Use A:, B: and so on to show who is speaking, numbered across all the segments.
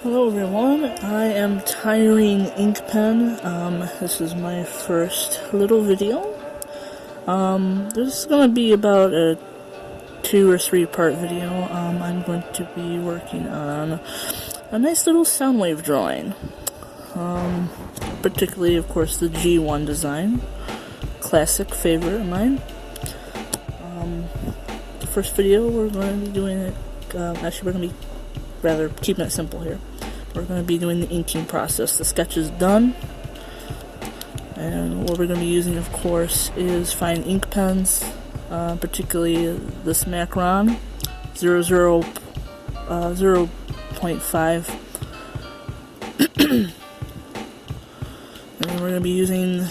A: Hello everyone, I am Tiring Ink Pen. This is my first little video. This is going to be about a 2 or 3 part video. I'm going to be working on a nice little SoundWave drawing. Particularly, of course, the G1 design. Classic favorite of mine. The first video we're going to be doing it, actually we're going to be rather keeping it simple here. We're going to be doing the inking process. The sketch is done, and what we're going to be using, of course, is fine ink pens, particularly this Macron 0.5. And then we're going to be using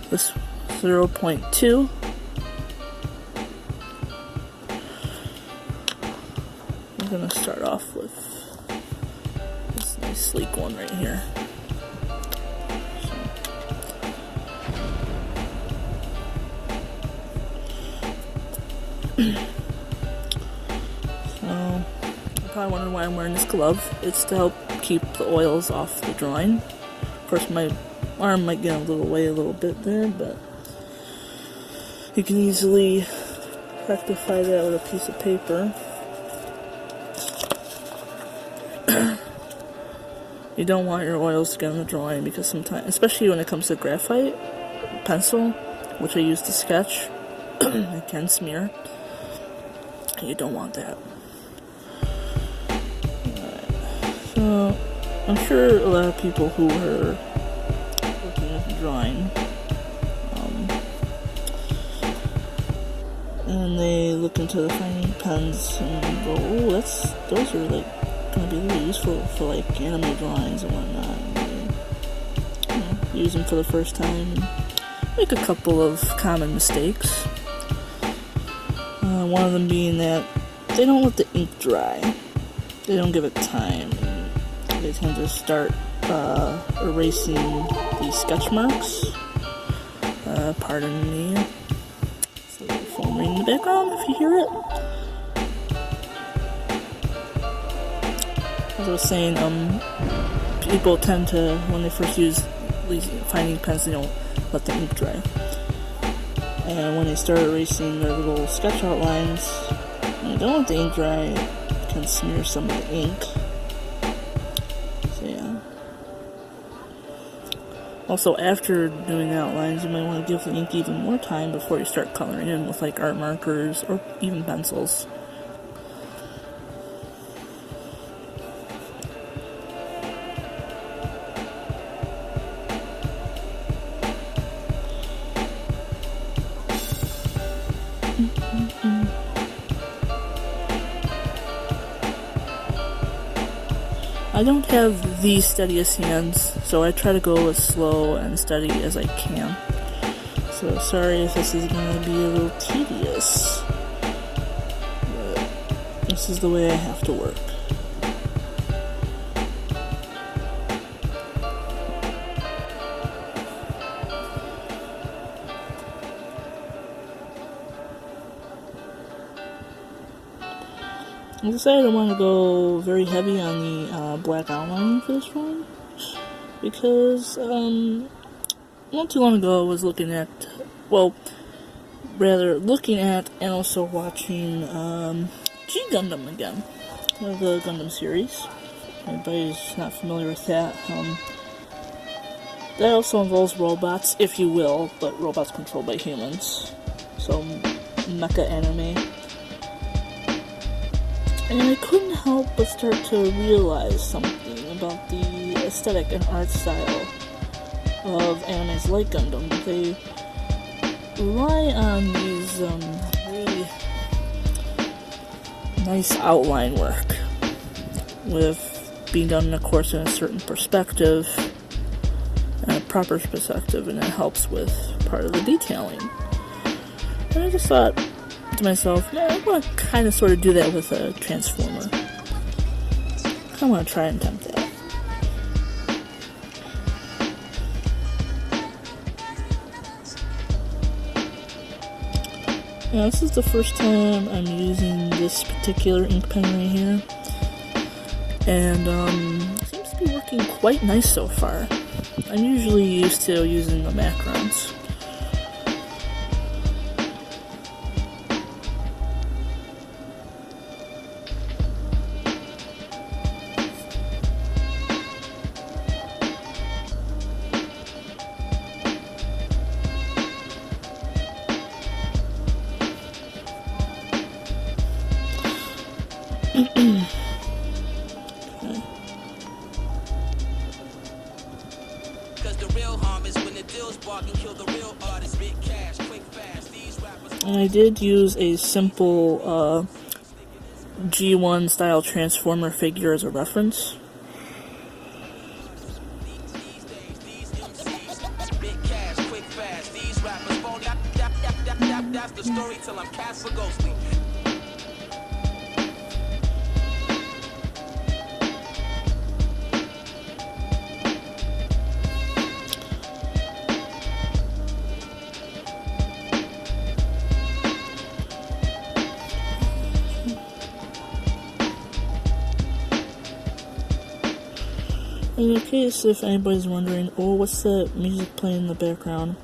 A: this 0.2. I'm going to start off with this nice sleek one right here. So you're probably wondering why I'm wearing this glove. It's to help keep the oils off the drawing. Of course, my arm might get a little away a little bit there, but you can easily rectify that with a piece of paper. You don't want your oils to get on the drawing because sometimes, especially when it comes to graphite pencil, which I use to sketch, it can smear. You don't want that. Alright, so I'm sure a lot of people who are looking at the drawing, and they look into the fine pens and go, "Oh, those are like going to be really useful for like anime drawings and whatnot." And they, use them for the first time and make a couple of common mistakes. One of them being that they don't let the ink dry. They don't give it time. They tend to start erasing the sketch marks. Pardon me. It's a little phone ring in the background if you hear it. As I was saying, people tend to, when they first use these fine ink pens, they don't let the ink dry. And when they start erasing their little sketch outlines, when you don't let the ink dry, it can smear some of the ink. So yeah. Also, after doing the outlines, you might want to give the ink even more time before you start coloring in with like art markers or even pencils. I don't have the steadiest hands, so I try to go as slow and steady as I can. So sorry if this is going to be a little tedious, but this is the way I have to work. I decided I want to go very heavy on the black outlining for this one because not too long ago I was looking at and also watching G Gundam again, one of the Gundam series. If anybody's not familiar with that, that also involves robots, if you will, but robots controlled by humans, so mecha anime. And I couldn't help but start to realize something about the aesthetic and art style of animes like Gundam. They rely on these really nice outline work, with being done, of course, in a certain perspective, and a proper perspective, and it helps with part of the detailing. And I just thought to myself, I want to kind of sort of do that with a transformer. I want to try and attempt that. Yeah, this is the first time I'm using this particular ink pen right here. and it seems to be working quite nice so far. I'm usually used to using the macrons. And I did use a simple G1 style transformer figure as a reference. That's the story till I'm cast for ghostly. In case if anybody's wondering, oh, what's that music playing in the background,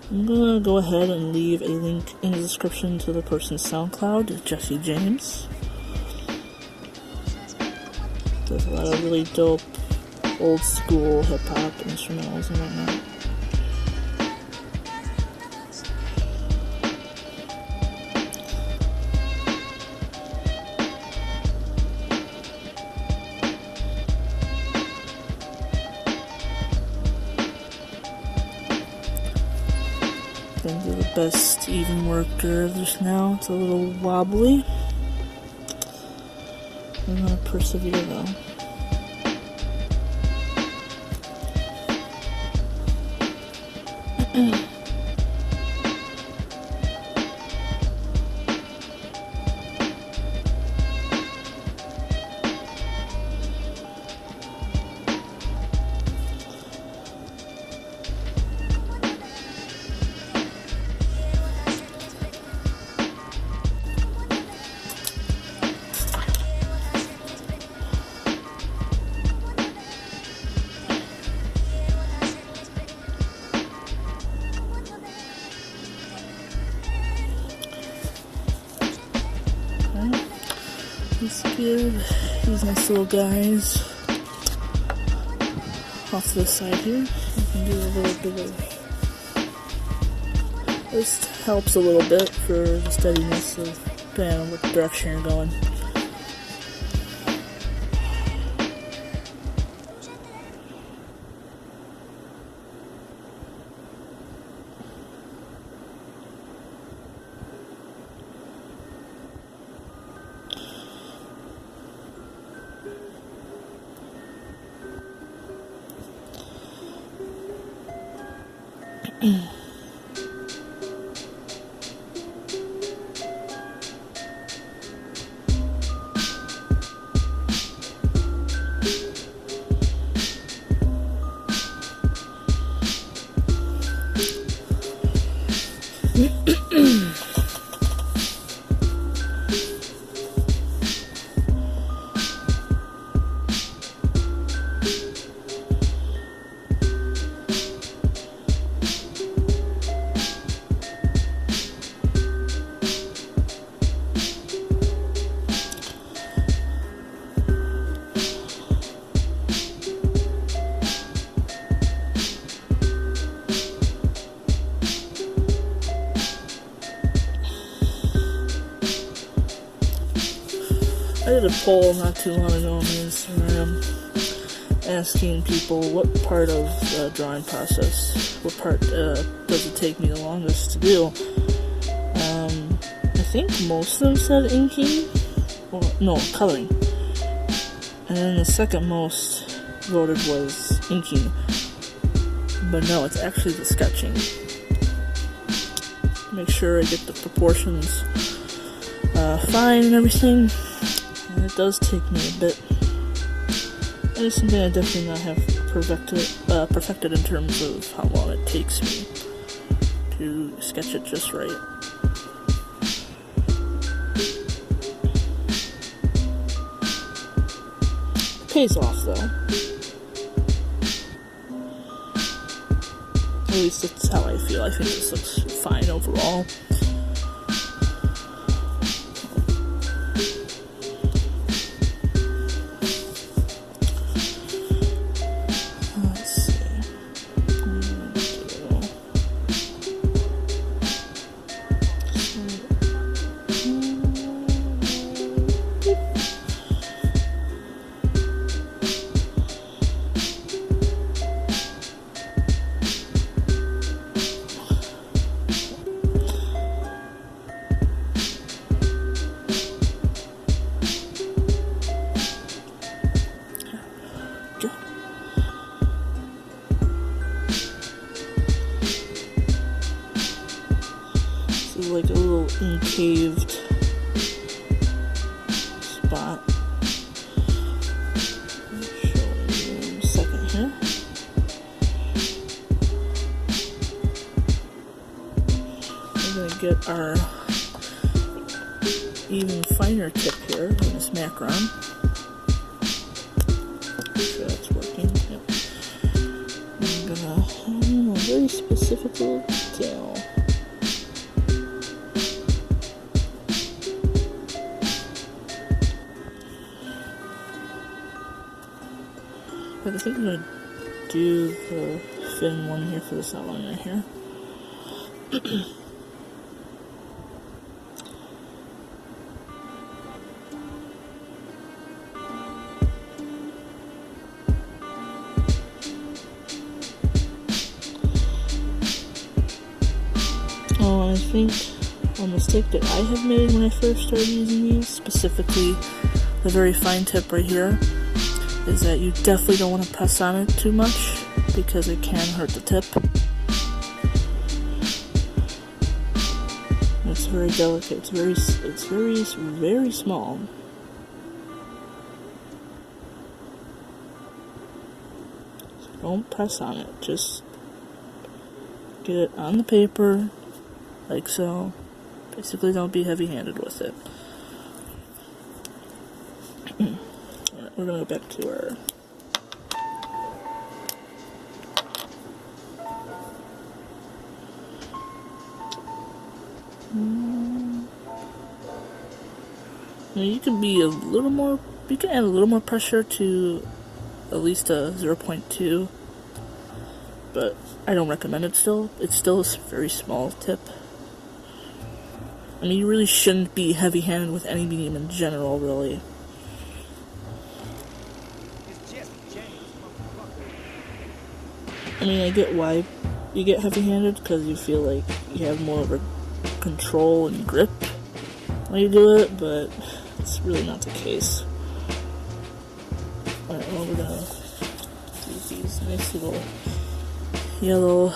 A: I'm gonna go ahead and leave a link in the description to the person's SoundCloud, Jesse James. Does a lot of really dope old school hip hop instrumentals and whatnot. Didn't do the best even worker just now. It's a little wobbly. I'm gonna persevere though. Let's give these nice little guys off to the side here. You can do a little bit of... This helps a little bit for the steadiness of depending on what direction you're going. I did a poll not too long ago on Instagram asking people what part of the drawing process, what part does it take me the longest to do. I think most of them said inking, or no, coloring. And then the second most voted was inking. But no, it's actually the sketching. Make sure I get the proportions fine and everything. And it does take me a bit. And it's something I definitely not have perfected in terms of how long it takes me to sketch it just right. pays off though. At least that's how I feel. I think this looks fine overall. Like a little encaved spot. I'll show you in a second here. We're going to get our even finer tip here in this macron. Make sure that's working. Yep. I'm going to very specific little detail. But I think I'm going to do the thin one here for this outline right here. Oh, I think a mistake that I have made when I first started using these, specifically the very fine tip right here, is that you definitely don't want to press on it too much because it can hurt the tip. It's very delicate. It's very small. So don't press on it. Just get it on the paper like so. Basically, don't be heavy-handed with it. We're going to go back to our now you can be a little more, you can add a little more pressure to at least a 0.2, but I don't recommend it still. It's still a very small tip. I mean, you really shouldn't be heavy-handed with any medium in general, really. I mean, I get why you get heavy-handed, because you feel like you have more of a control and grip when you do it, but it's really not the case. Alright, well, we're gonna do these nice little yellow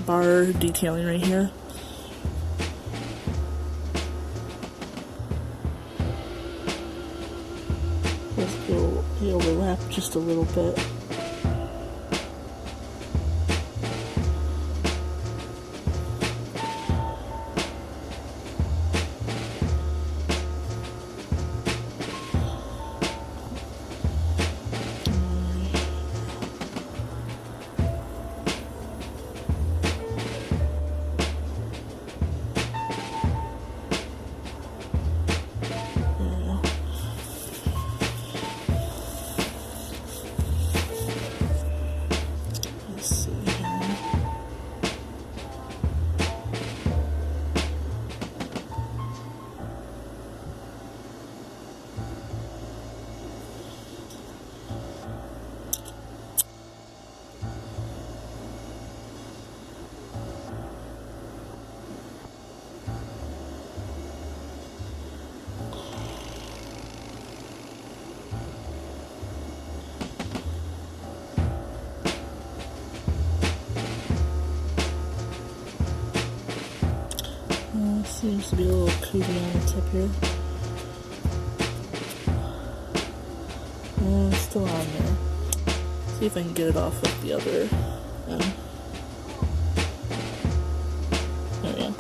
A: bar detailing right here. Let's go overlap just a little bit. Seems to be a little cootie on the tip here. Still on there. See if I can get it off with the other end. There we go.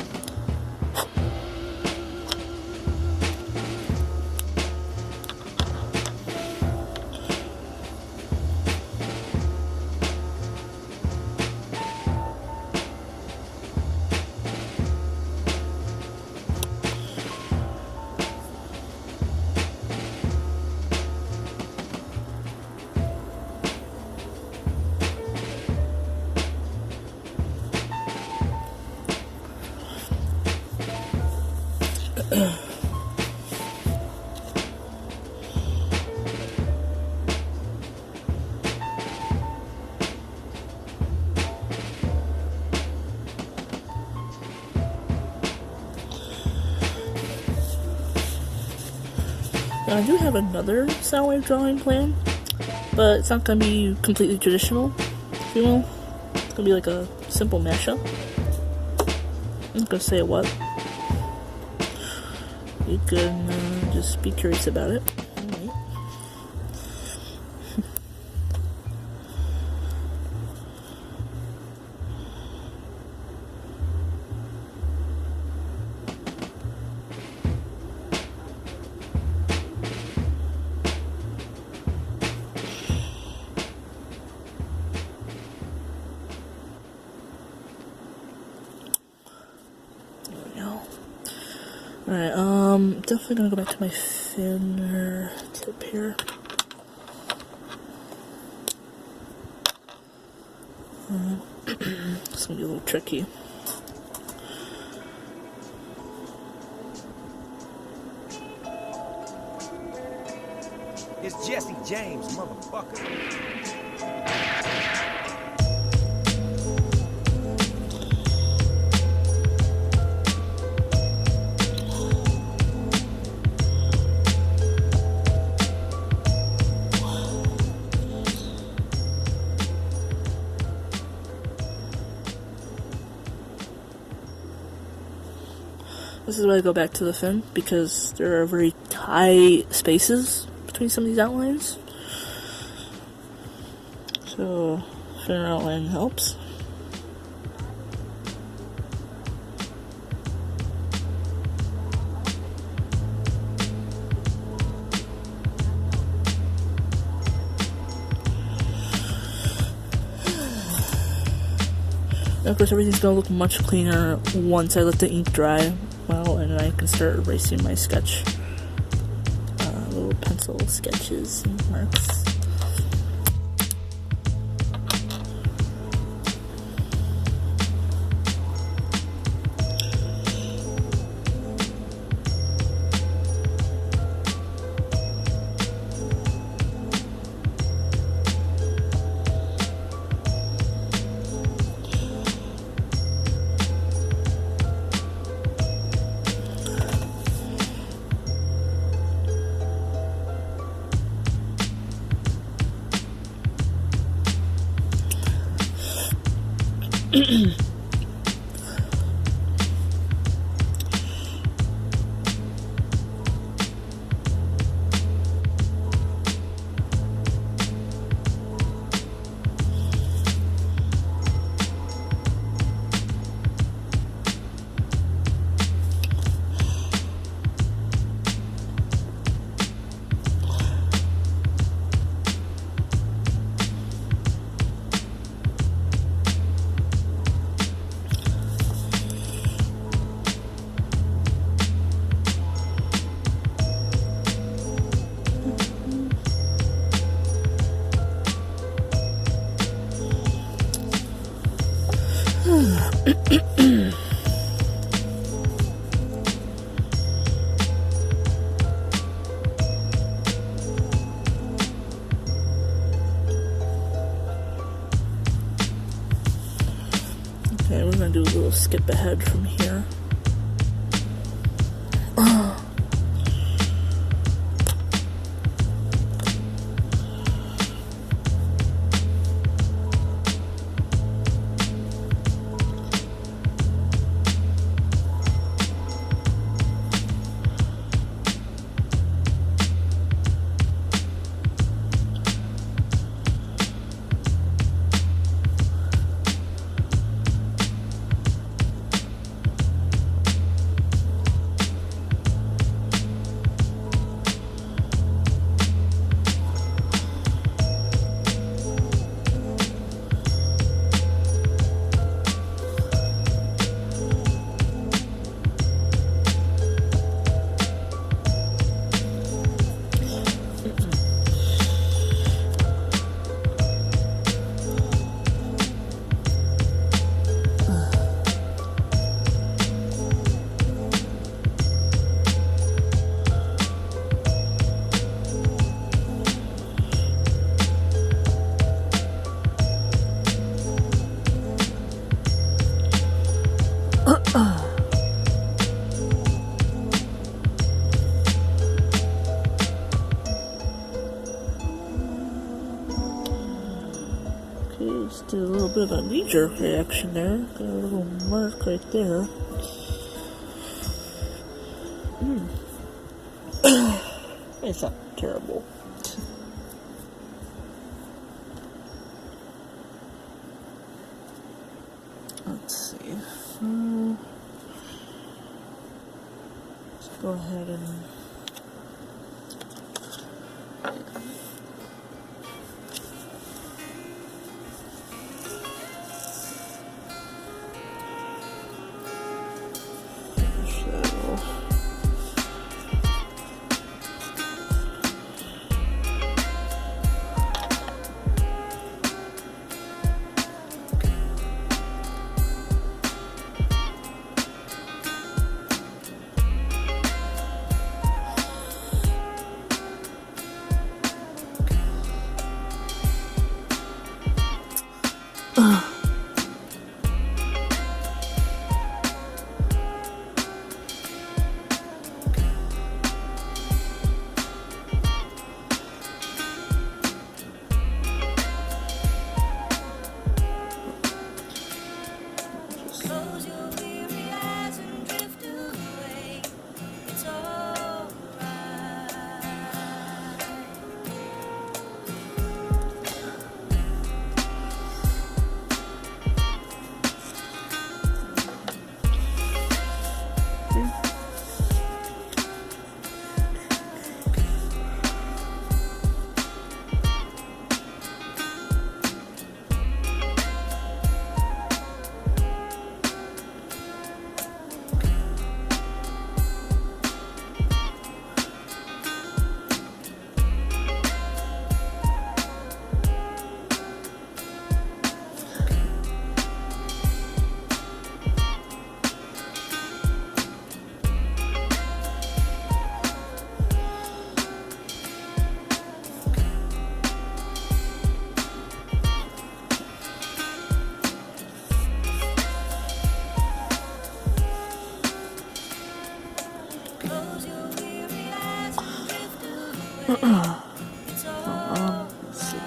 A: Now, I do have another SoundWave drawing plan, but it's not going to be completely traditional, if you will. It's going to be like a simple mashup. I'm not going to say what. You can just be curious about it. Alright. Alright, definitely gonna go back to my thinner tip here. It's gonna be a little tricky.
B: It's Jesse James, motherfucker.
A: This is why I go back to the fin, because there are very tight spaces between some of these outlines. So, thinner outline helps. And of course, everything's going to look much cleaner once I let the ink dry well, and then I can start erasing my sketch. Little pencil sketches and marks. Okay, we're gonna do a little skip ahead from here. Just did a little bit of a knee-jerk reaction there. Got a little mark right there. It's not terrible. Let's see. Let's go ahead and finish that off. Let's see.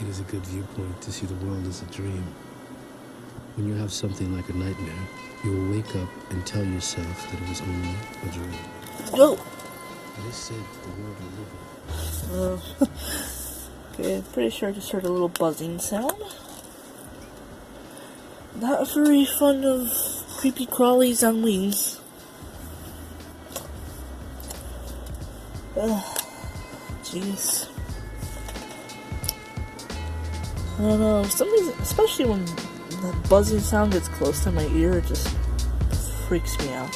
C: It is a good viewpoint to see the world as a dream. When you have something like a nightmare, you will wake up and tell yourself that it was only a dream.
A: No.
C: It is said the world we live in.
A: Okay, I'm pretty sure I just heard a little buzzing sound. Not very fond of creepy crawlies on wings. Jeez. I don't know, for some reason, especially when that buzzing sound gets close to my ear, it just freaks me out.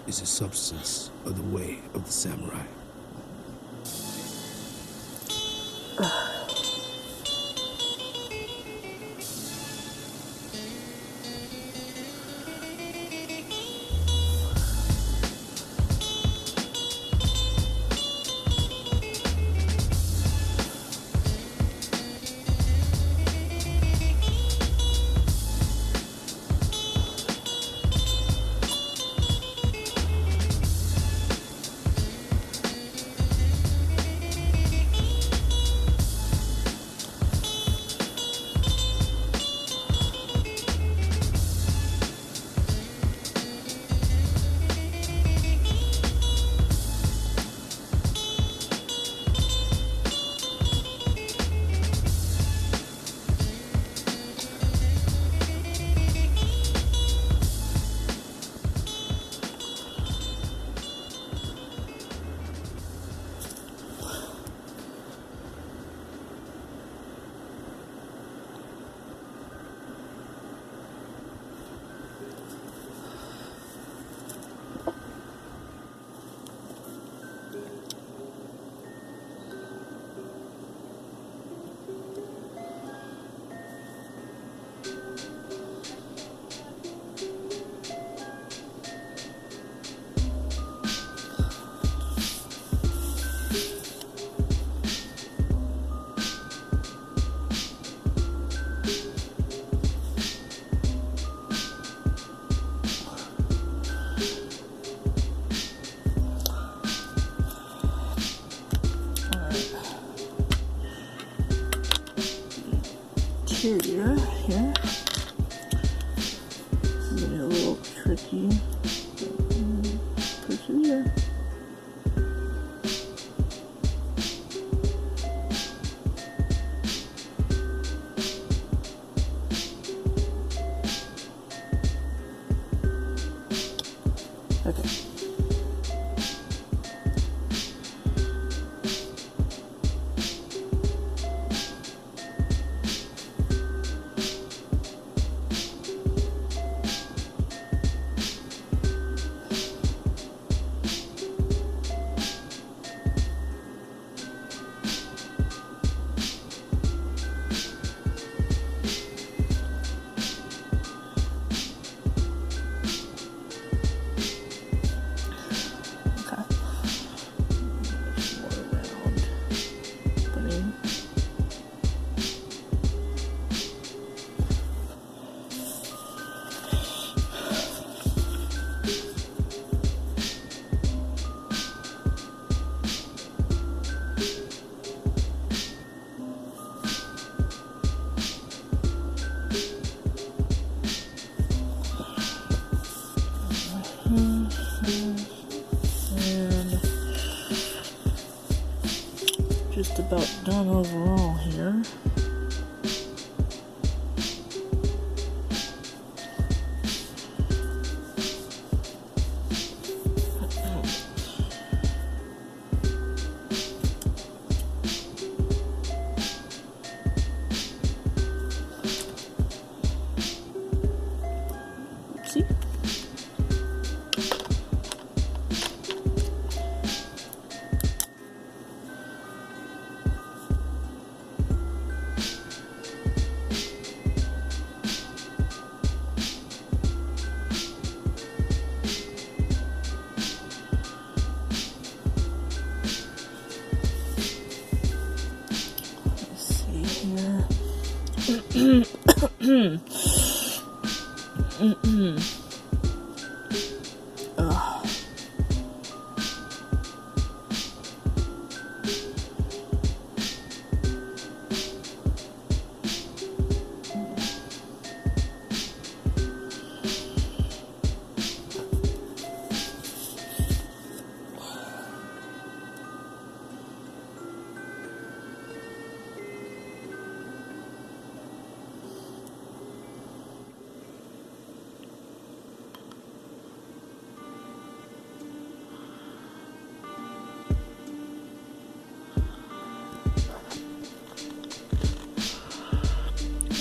C: is a substance of the way of the samurai.
A: Interior here. Maybe a little tricky. Persevere. Okay. And just about done overall here. See?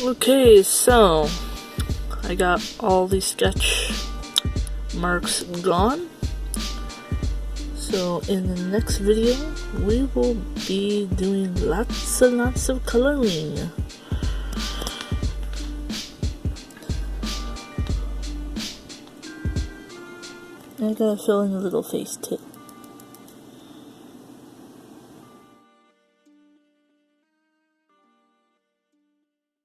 A: Okay, so I got all the sketch marks gone. So in the next video, we will be doing lots and lots of coloring. I gotta fill in a little face tip.